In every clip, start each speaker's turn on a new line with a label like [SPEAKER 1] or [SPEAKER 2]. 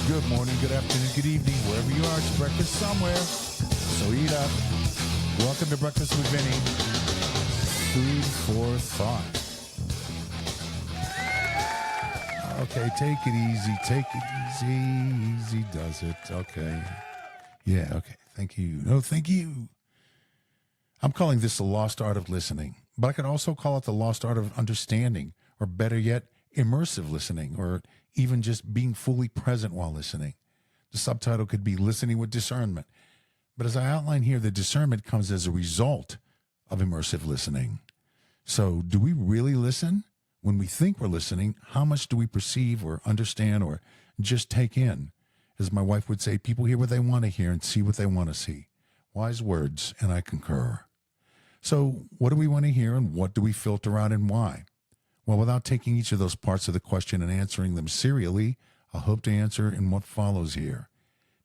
[SPEAKER 1] Good morning, good afternoon, good evening, wherever you are. It's breakfast somewhere, so eat up. Welcome to Breakfast with Vinny. Food for thought. Okay, take it easy. Take it easy. Easy does it. Okay. Yeah, okay. Thank you. No, thank you. I'm calling this the lost art of listening, but I could also call it the lost art of understanding, or better yet, immersive listening, or even just being fully present while listening. The subtitle could be Listening with Discernment. But as I outline here, the discernment comes as a result of immersive listening. So do we really listen? When we think we're listening, how much do we perceive or understand or just take in? As my wife would say, people hear what they want to hear and see what they want to see. Wise words, and I concur. So what do we want to hear and what do we filter out and why? Well, without taking each of those parts of the question and answering them serially, I'll hope to answer in what follows here.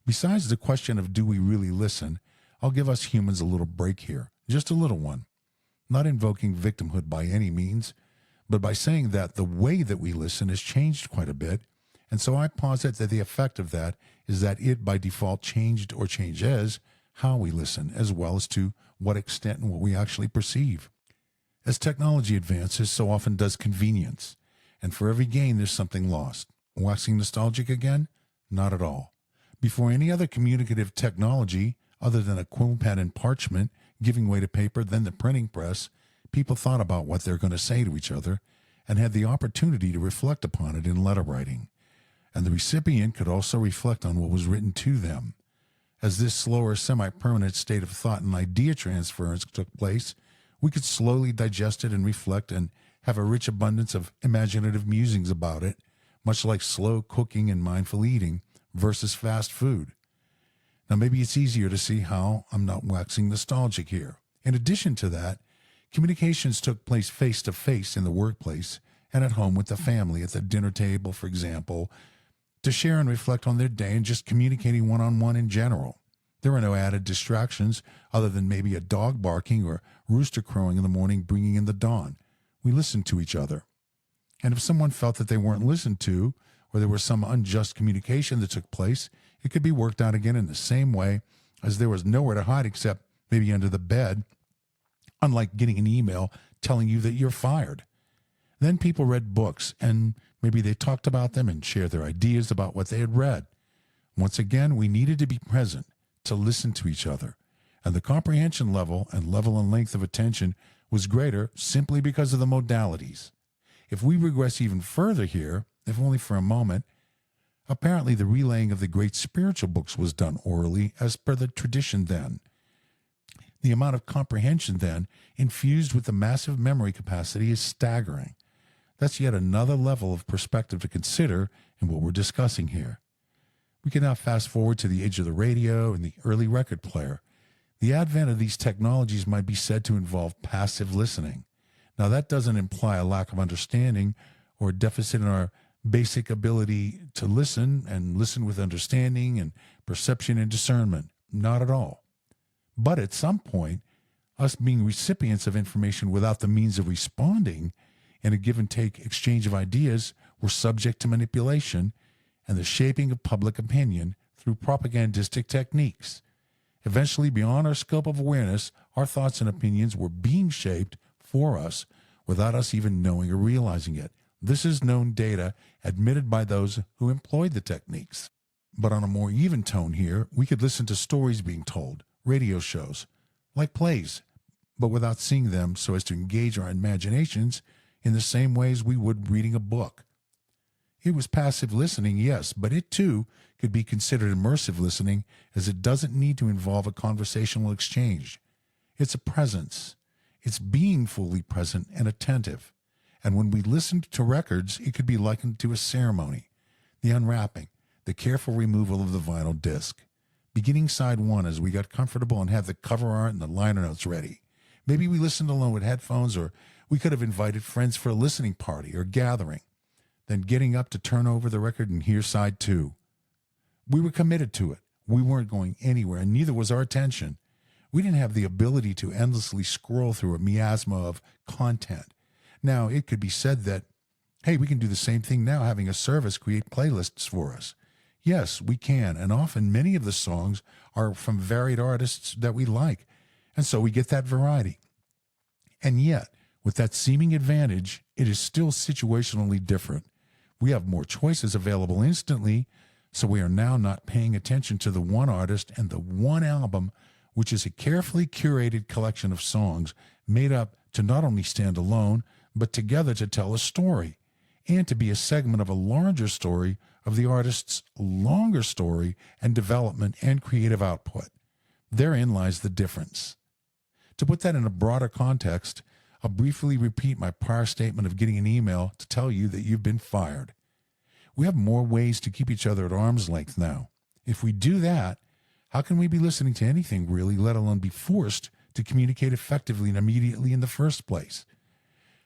[SPEAKER 1] Besides the question of do we really listen, I'll give us humans a little break here, just a little one. Not invoking victimhood by any means, but by saying that the way that we listen has changed quite a bit, and so I posit that the effect of that is that it by default changed or changes how we listen, as well as to what extent and what we actually perceive. As technology advances, so often does convenience, and for every gain there's something lost. Waxing nostalgic again? Not at all. Before any other communicative technology, other than a quill pen and parchment, giving way to paper, then the printing press, people thought about what they're going to say to each other and had the opportunity to reflect upon it in letter writing. And the recipient could also reflect on what was written to them. As this slower, semi-permanent state of thought and idea transference took place, we could slowly digest it and reflect and have a rich abundance of imaginative musings about it, much like slow cooking and mindful eating versus fast food. Now, maybe it's easier to see how I'm not waxing nostalgic here. In addition to that, communications took place face-to-face in the workplace and at home with the family, at the dinner table, for example, to share and reflect on their day and just communicating one-on-one in general. There were no added distractions other than maybe a dog barking or rooster crowing in the morning bringing in the dawn. We listened to each other. And if someone felt that they weren't listened to, or there was some unjust communication that took place, it could be worked out again in the same way, as there was nowhere to hide except maybe under the bed, unlike getting an email telling you that you're fired. Then people read books, and maybe they talked about them and shared their ideas about what they had read. Once again, we needed to be present to listen to each other, and the comprehension level and length of attention was greater simply because of the modalities. If we regress even further here, if only for a moment, apparently the relaying of the great spiritual books was done orally as per the tradition then. The amount of comprehension then, infused with the massive memory capacity, is staggering. That's yet another level of perspective to consider in what we're discussing here. We can now fast forward to the age of the radio and the early record player. The advent of these technologies might be said to involve passive listening. Now, that doesn't imply a lack of understanding or a deficit in our basic ability to listen and listen with understanding and perception and discernment. Not at all. But at some point, us being recipients of information without the means of responding in a give and take exchange of ideas, were subject to manipulation and the shaping of public opinion through propagandistic techniques. Eventually, beyond our scope of awareness, our thoughts and opinions were being shaped for us without us even knowing or realizing it. This is known data admitted by those who employed the techniques. But on a more even tone here, we could listen to stories being told, radio shows, like plays, but without seeing them so as to engage our imaginations in the same ways we would reading a book. It was passive listening, yes, but it too could be considered immersive listening, as it doesn't need to involve a conversational exchange. It's a presence. It's being fully present and attentive. And when we listened to records, it could be likened to a ceremony, the unwrapping, the careful removal of the vinyl disc. Beginning side one as we got comfortable and had the cover art and the liner notes ready. Maybe we listened alone with headphones, or we could have invited friends for a listening party or gathering. Then getting up to turn over the record and hear side two. We were committed to it. We weren't going anywhere, and neither was our attention. We didn't have the ability to endlessly scroll through a miasma of content. Now, it could be said that, hey, we can do the same thing now, having a service create playlists for us. Yes, we can, and often many of the songs are from varied artists that we like, and so we get that variety. And yet, with that seeming advantage, it is still situationally different. We have more choices available instantly, so we are now not paying attention to the one artist and the one album, which is a carefully curated collection of songs made up to not only stand alone, but together to tell a story, and to be a segment of a larger story of the artist's longer story and development and creative output. Therein lies the difference. To put that in a broader context, I'll briefly repeat my prior statement of getting an email to tell you that you've been fired. We have more ways to keep each other at arm's length now. If we do that, how can we be listening to anything really, let alone be forced to communicate effectively and immediately in the first place?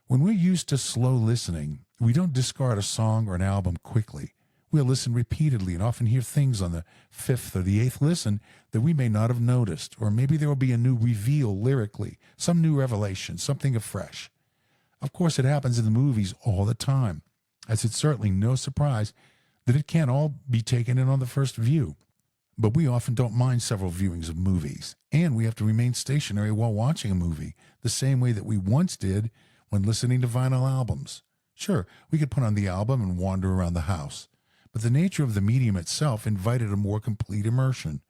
[SPEAKER 1] When we're used to slow listening, we don't discard a song or an album quickly. We'll listen repeatedly and often hear things on the fifth or the eighth listen that we may not have noticed, or maybe there will be a new reveal lyrically, some new revelation, something afresh. Of course, it happens in the movies all the time, as it's certainly no surprise that it can't all be taken in on the first view. But we often don't mind several viewings of movies, and we have to remain stationary while watching a movie, the same way that we once did when listening to vinyl albums. Sure, we could put on the album and wander around the house, but the nature of the medium itself invited a more complete immersion.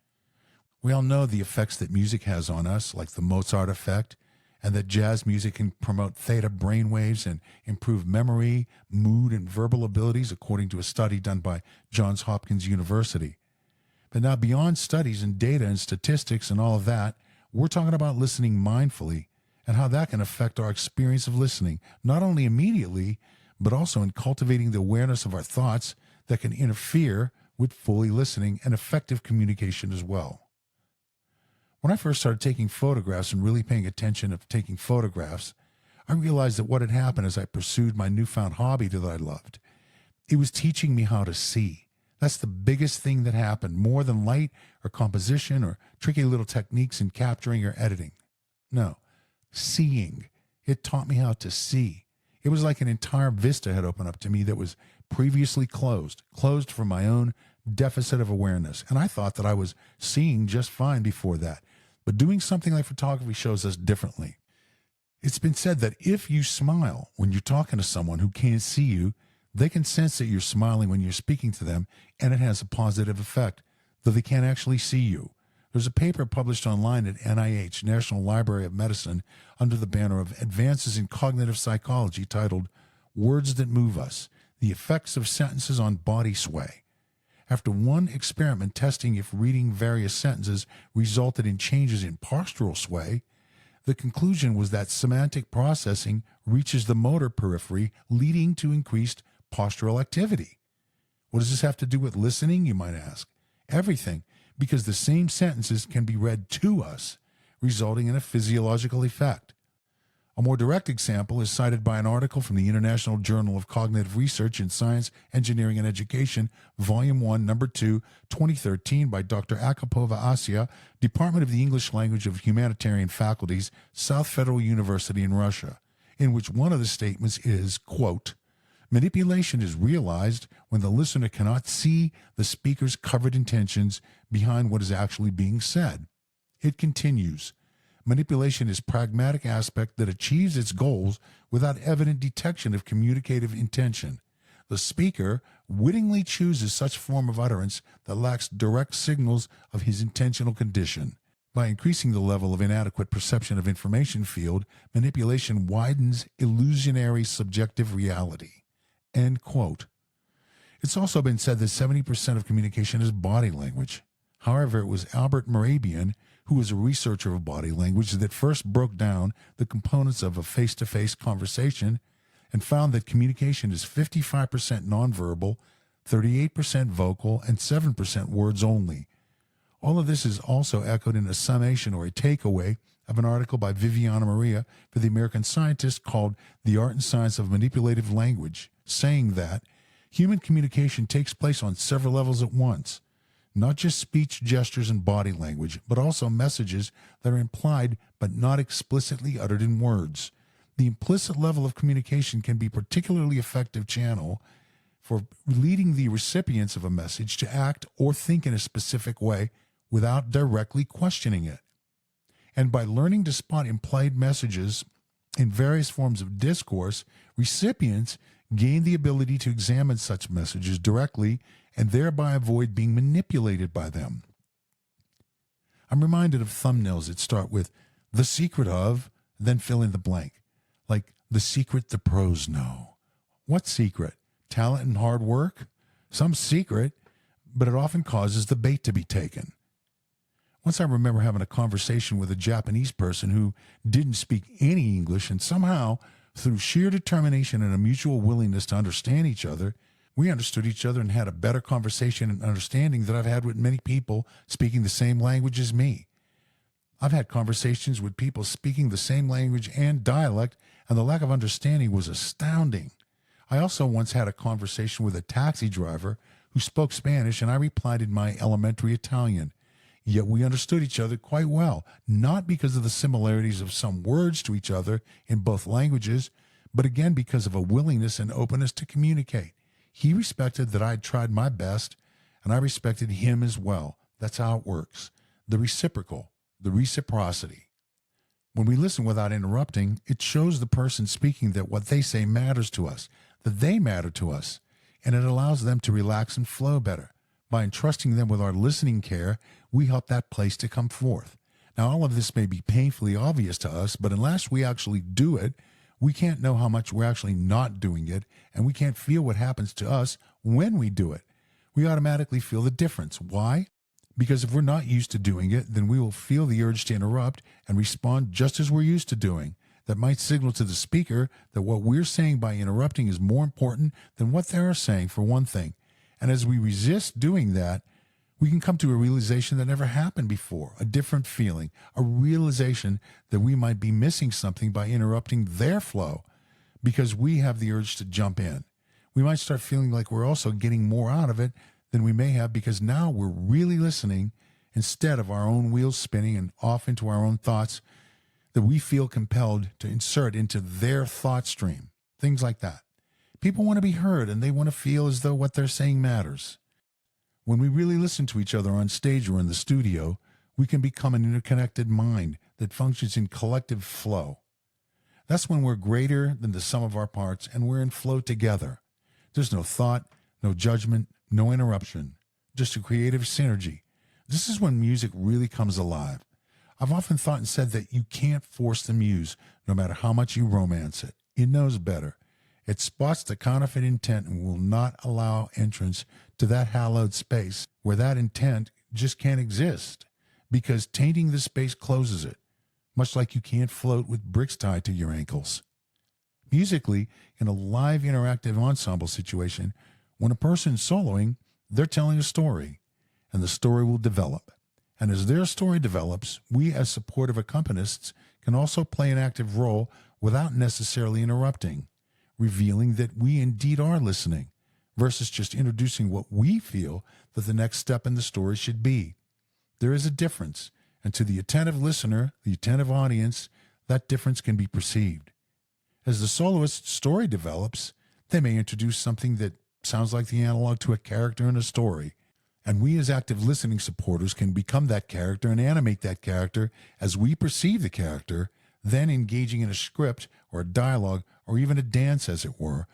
[SPEAKER 1] We all know the effects that music has on us, like the Mozart effect, and that jazz music can promote theta brainwaves and improve memory, mood, and verbal abilities, according to a study done by Johns Hopkins University. But now, beyond studies and data and statistics and all of that, we're talking about listening mindfully and how that can affect our experience of listening, not only immediately, but also in cultivating the awareness of our thoughts that can interfere with fully listening and effective communication as well. When I first started taking photographs and really paying attention to taking photographs, I realized that what had happened as I pursued my newfound hobby that I loved, it was teaching me how to see. That's the biggest thing that happened, more than light or composition or tricky little techniques in capturing or editing. No, seeing. It taught me how to see. It was like an entire vista had opened up to me that was previously closed for my own deficit of awareness. And I thought that I was seeing just fine before that. But doing something like photography shows us differently. It's been said that if you smile when you're talking to someone who can't see you, they can sense that you're smiling when you're speaking to them, and it has a positive effect, though they can't actually see you. There's a paper published online at NIH, National Library of Medicine, under the banner of Advances in Cognitive Psychology, titled Words That Move Us: The Effects of Sentences on Body Sway. After one experiment testing if reading various sentences resulted in changes in postural sway, the conclusion was that semantic processing reaches the motor periphery, leading to increased postural activity. What does this have to do with listening, you might ask? Everything, because the same sentences can be read to us, resulting in a physiological effect. A more direct example is cited by an article from the International Journal of Cognitive Research in Science, Engineering, and Education, Volume 1, Number 2, 2013, by Dr. Akapova Asya, Department of the English Language of Humanitarian Faculties, South Federal University in Russia, in which one of the statements is, quote, "Manipulation is realized when the listener cannot see the speaker's covered intentions behind what is actually being said." It continues, "Manipulation is a pragmatic aspect that achieves its goals without evident detection of communicative intention. The speaker wittingly chooses such form of utterance that lacks direct signals of his intentional condition. By increasing the level of inadequate perception of information field, manipulation widens illusionary subjective reality." End quote. It's also been said that 70% of communication is body language. However, it was Albert Mehrabian, who was a researcher of body language, that first broke down the components of a face-to-face conversation and found that communication is 55% nonverbal, 38% vocal, and 7% words only. All of this is also echoed in a summation or a takeaway of an article by Viviana Maria for the American Scientist called The Art and Science of Manipulative Language, saying that human communication takes place on several levels at once. Not just speech, gestures, and body language, but also messages that are implied but not explicitly uttered in words. The implicit level of communication can be a particularly effective channel for leading the recipients of a message to act or think in a specific way without directly questioning it. And by learning to spot implied messages in various forms of discourse, recipients gain the ability to examine such messages directly and thereby avoid being manipulated by them. I'm reminded of thumbnails that start with "the secret of," then fill in the blank. Like "the secret the pros know." What secret? Talent and hard work? Some secret, but it often causes the bait to be taken. Once I remember having a conversation with a Japanese person who didn't speak any English, and somehow, through sheer determination and a mutual willingness to understand each other, we understood each other and had a better conversation and understanding than I've had with many people speaking the same language as me. I've had conversations with people speaking the same language and dialect, and the lack of understanding was astounding. I also once had a conversation with a taxi driver who spoke Spanish, and I replied in my elementary Italian. Yet we understood each other quite well, not because of the similarities of some words to each other in both languages, but again because of a willingness and openness to communicate. He respected that I had tried my best, and I respected him as well. That's how it works. The reciprocal, the reciprocity. When we listen without interrupting, it shows the person speaking that what they say matters to us, that they matter to us, and it allows them to relax and flow better. By entrusting them with our listening care, we help that place to come forth. Now, all of this may be painfully obvious to us, but unless we actually do it, we can't know how much we're actually not doing it, and we can't feel what happens to us when we do it. We automatically feel the difference. Why? Because if we're not used to doing it, then we will feel the urge to interrupt and respond just as we're used to doing. That might signal to the speaker that what we're saying by interrupting is more important than what they're saying, for one thing. And as we resist doing that, we can come to a realization that never happened before, a different feeling, a realization that we might be missing something by interrupting their flow because we have the urge to jump in. We might start feeling like we're also getting more out of it than we may have because now we're really listening instead of our own wheels spinning and off into our own thoughts that we feel compelled to insert into their thought stream. Things like that. People want to be heard and they want to feel as though what they're saying matters. When we really listen to each other on stage or in the studio, we can become an interconnected mind that functions in collective flow. That's when we're greater than the sum of our parts and we're in flow together. There's no thought, no judgment, no interruption, just a creative synergy. This is when music really comes alive. I've often thought and said that you can't force the muse, no matter how much you romance it. It knows better. It spots the counterfeit intent and will not allow entrance to that hallowed space where that intent just can't exist, because tainting the space closes it, much like you can't float with bricks tied to your ankles. Musically, in a live interactive ensemble situation, when a person's soloing, they're telling a story, and the story will develop. And as their story develops, we as supportive accompanists can also play an active role without necessarily interrupting, revealing that we indeed are listening, versus just introducing what we feel that the next step in the story should be. There is a difference, and to the attentive listener, the attentive audience, that difference can be perceived. As the soloist's story develops, they may introduce something that sounds like the analog to a character in a story, and we as active listening supporters can become that character and animate that character as we perceive the character, then engaging in a script or a dialogue or even a dance, as it were,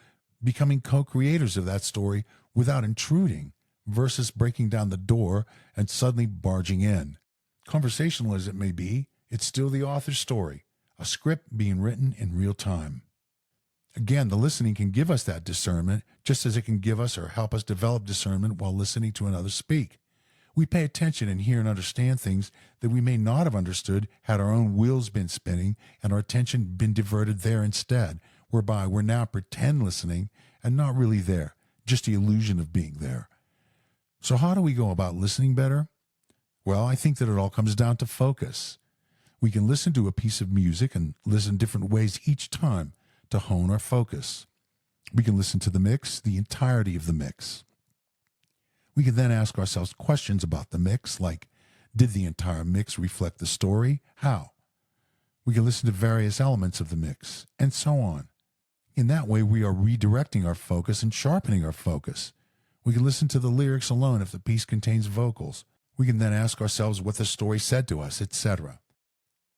[SPEAKER 1] becoming co-creators of that story without intruding, versus breaking down the door and suddenly barging in. Conversational as it may be, it's still the author's story, a script being written in real time. Again, the listening can give us that discernment, just as it can give us or help us develop discernment while listening to another speak. We pay attention and hear and understand things that we may not have understood had our own wheels been spinning and our attention been diverted there instead, whereby we're now pretend listening and not really there, just the illusion of being there. So how do we go about listening better? Well, I think that it all comes down to focus. We can listen to a piece of music and listen different ways each time to hone our focus. We can listen to the mix, the entirety of the mix. We can then ask ourselves questions about the mix, like, did the entire mix reflect the story? How? We can listen to various elements of the mix, and so on. In that way, we are redirecting our focus and sharpening our focus. We can listen to the lyrics alone if the piece contains vocals. We can then ask ourselves what the story said to us, etc.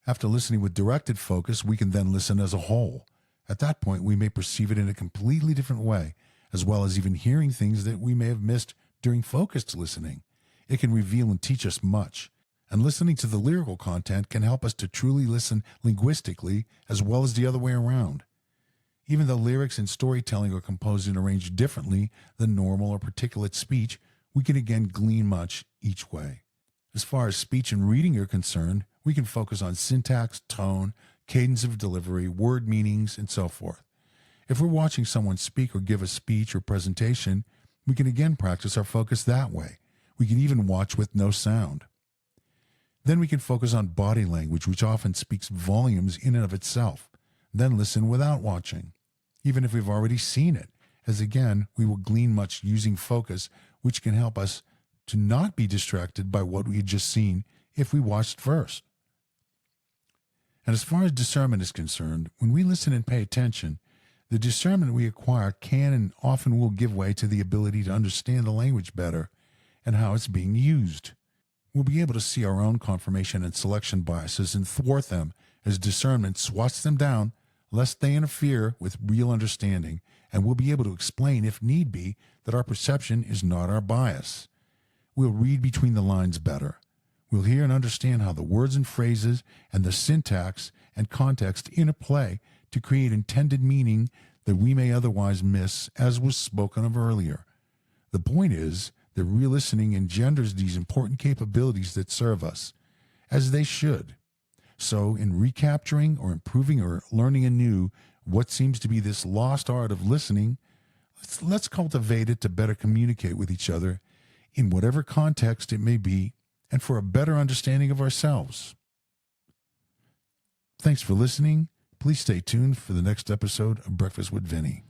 [SPEAKER 1] After listening with directed focus, we can then listen as a whole. At that point, we may perceive it in a completely different way, as well as even hearing things that we may have missed during focused listening. It can reveal and teach us much. And listening to the lyrical content can help us to truly listen linguistically as well as the other way around. Even though lyrics and storytelling are composed and arranged differently than normal or particulate speech, we can again glean much each way. As far as speech and reading are concerned, we can focus on syntax, tone, cadence of delivery, word meanings, and so forth. If we're watching someone speak or give a speech or presentation, we can again practice our focus that way. We can even watch with no sound. Then we can focus on body language, which often speaks volumes in and of itself. Then listen without watching, even if we've already seen it, as again, we will glean much using focus, which can help us to not be distracted by what we had just seen if we watched first. And as far as discernment is concerned, when we listen and pay attention, the discernment we acquire can and often will give way to the ability to understand the language better and how it's being used. We'll be able to see our own confirmation and selection biases and thwart them as discernment swats them down, lest they interfere with real understanding, and we'll be able to explain, if need be, that our perception is not our bias. We'll read between the lines better. We'll hear and understand how the words and phrases and the syntax and context interplay to create intended meaning that we may otherwise miss, as was spoken of earlier. The point is that real listening engenders these important capabilities that serve us, as they should. So, in recapturing or improving or learning anew what seems to be this lost art of listening, let's cultivate it to better communicate with each other in whatever context it may be, and for a better understanding of ourselves. Thanks for listening. Please stay tuned for the next episode of Breakfast with Vinny.